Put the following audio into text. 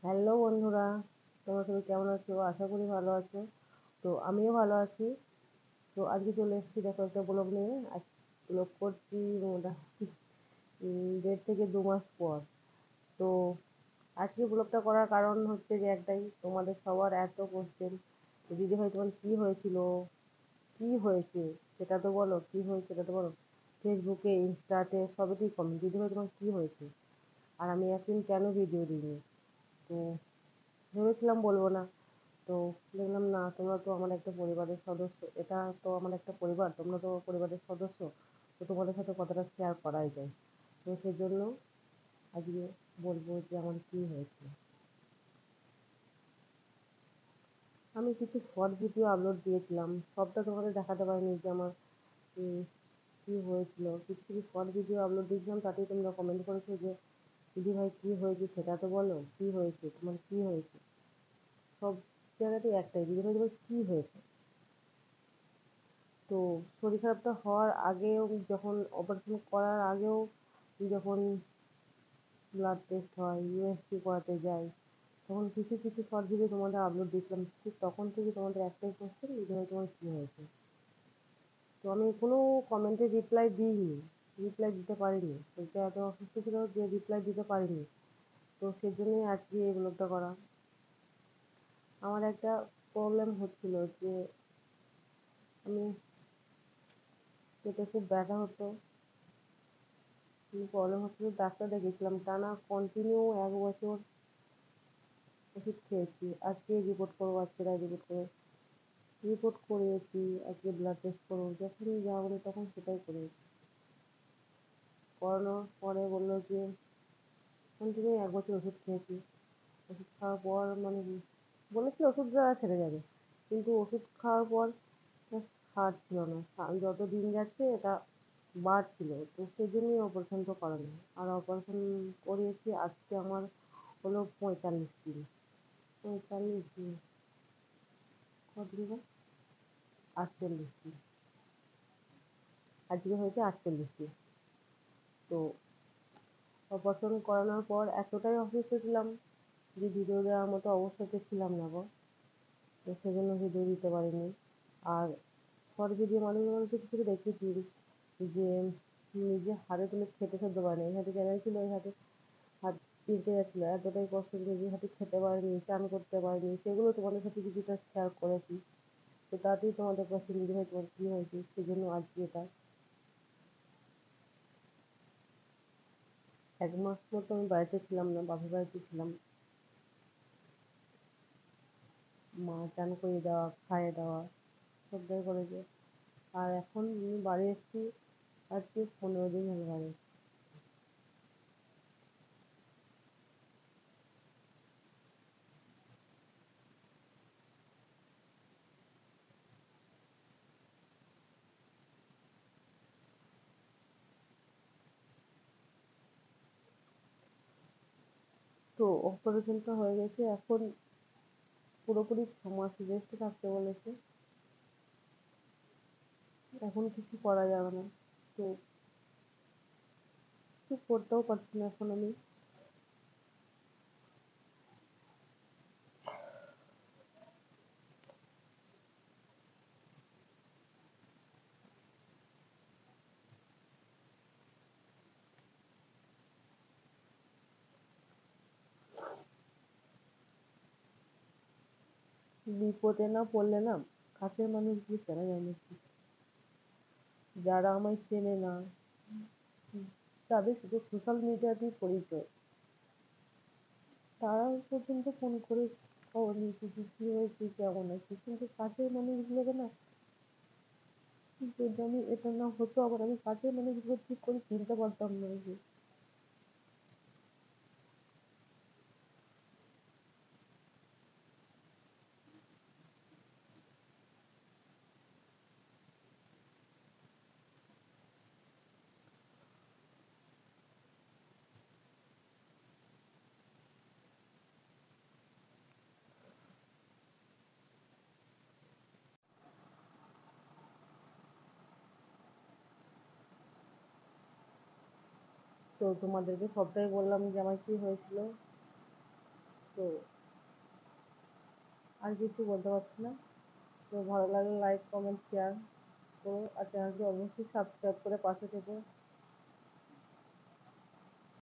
Hello বন্ধুরা, তোমরা সবাই কেমন আছো? আশা করি ভালো আছো। তো আমিও ভালো আছি। তো আজকে চলে এসেছি দেখো একটা ব্লগ নিয়ে। আজ ব্লগ করছি মোটামুটি 1.5 থেকে 2 মাস পর। তো আজকে ব্লগটা করার কারণ হচ্ছে যে একটাই, তোমাদের সবার এত কোশ্চেন, দিদিভাই তোমার কি হয়েছিল, কি হয়েছে সেটা তো বলো, কি হয়েছে সেটা তো বলো। ফেসবুকে, ইনস্টাতে সবেতেই কমেন্ট, দিদিভাই তোমার কি হয়েছে, আর আমি একদিন কেন ভিডিও দিইনি। তো ভেবেছিলাম বলবো না, তো দেখলাম না, তোমরা তো আমার একটা পরিবারের সদস্য, এটা তো আমার একটা পরিবার, তোমরা তো পরিবারের সদস্য, তো তোমাদের সাথে কথাটা শেয়ার করাই যায়। তো সেজন্য আজকে বলবো যে আমার কি হয়েছে। আমি কিছু শর্ট ভিডিও আপলোড দিয়েছিলাম, সবটা তোমাদের দেখাতে পারিনি যে আমার উম, কি হয়েছিল। কিছু কিছু শর্ট ভিডিও আপলোড দিয়েছিলাম, তাতেই তোমরা কমেন্ট করেছো যে দিদি ভাই কি হয়েছে সেটা তো বলো, কি হয়েছে তোমার, কি হয়েছে। সব জায়গাতেই একটাই, দিদি ভাই তোমার কি হয়েছে। তো শরীর খারাপটা হওয়ার আগেও, যখন অপারেশন করার আগেও, যখন ব্লাড টেস্ট হয়, ইউএসজি করাতে যাই, তখন কিছু কিছু শর্ট ভিডিও তোমাদের আপলোড দিয়েছিলাম, ঠিক তখন থেকে তোমাদের একটাই কোশ্চেন, যে ভাই তোমার কী হয়েছে। তো আমি কোনো কমেন্টে রিপ্লাই দিইনি, রিপ্লাই দিতে পারিনি, শরীরটা এত অসুস্থ ছিল যে রিপ্লাই দিতে পারিনি। তো সেজন্যই আজকে এই ব্লগটা করা। আমার একটা প্রবলেম হচ্ছিল যে আমি পেটে খুব ব্যথা হতো, প্রবলেম হচ্ছিল, ডাক্তার দেখিয়েছিলাম, টানা কন্টিনিউ 1 বছর ওষুধ খেয়েছি। আজকে রিপোর্ট করবো, আজকে তাই রিপোর্ট করে, রিপোর্ট করিয়েছি, আজকে ব্লাড টেস্ট করবো, যখনই যা বলে তখন সেটাই করিয়েছি। করানোর পরে বললো যে কন্টিনিউ 1 বছর ওষুধ খেয়েছি। ওষুধ খাওয়ার পর মানে বলেছিল ওষুধ দ্বারা সেরে যাবে, কিন্তু ওষুধ খাওয়ার পর ছাড়ছিল না, যত দিন যাচ্ছে এটা বাড়ছিল। তো সেই জন্যই অপারেশনটা করানো। আর অপারেশন করিয়েছি, আজকে আমার হলো 45 দিন। 45 দিন, কতদিন গো? 48 দিন। আজকে হয়েছে 48 দিন। তো অপারেশন করানোর পর এতটাই অসুস্থ ছিলাম যে ভিডিও দেওয়ার মতো অবস্থাতে ছিলাম না গো। তো সেজন্য ভিডিও দিতে পারিনি। আর শর্ট ভিডিও মানুষের মানুষের কিছু দেখেছি যে নিজে হাতে তুলে খেতে সহ্য পারে না, এই হাতে ক্যামেরা ছিল, এই হাতে হাত পিঁপড়ে যাচ্ছিলো, এতটাই কষ্ট, নিজে হাতে খেতে পারিনি, স্নান করতে পারিনি, সেগুলো তোমাদের সাথে কিছুটা শেয়ার করেছি। তো তাতেই তোমাদের কাছে নিজে হয় তোমার কী হয়েছে, সেজন্য আজকে এটা। 1 মাস মতো আমি বাড়িতে ছিলাম না, বাপের বাড়িতে ছিলাম। মা চান করিয়ে দেওয়া, খাইয়ে দেওয়া সবটাই করেছে। আর এখন আমি বাড়ি এসেছি, আজকে 15 দিন হলো বাড়ি। তো অপারেশনটা হয়ে গেছে, এখন পুরোপুরি 6 মাস রেস্টে থাকতে বলেছে। এখন কিছু করা যাবে না। তো কিছু করতেও পারছি না এখন আমি। বিপদে না পড়লে না, কাছের মানুষগুলো চেনা যায় না। যারা আমায় চেনে না, তাদের শুধু সোশ্যাল মিডিয়াতেই পরিচয়, তারা পর্যন্ত ফোন করে খবর নিচ্ছে যে কি হয়েছে, কেমন আছে, কিন্তু কাছের মানুষগুলোকে না, যদি আমি এটা না হতো, আবার আমি কাছের মানুষগুলো ঠিক করে চিনতে পারতাম না যে। তো তোমাদেরকে সবটাই বললাম যে আমার কি হয়েছিল। তো আর কিছু বলতে পারছি না। তো ভালো লাগলে লাইক কমেন্ট শেয়ার করো আর চ্যানেলটি অবশ্যই সাবস্ক্রাইব করে পাশে থেকো।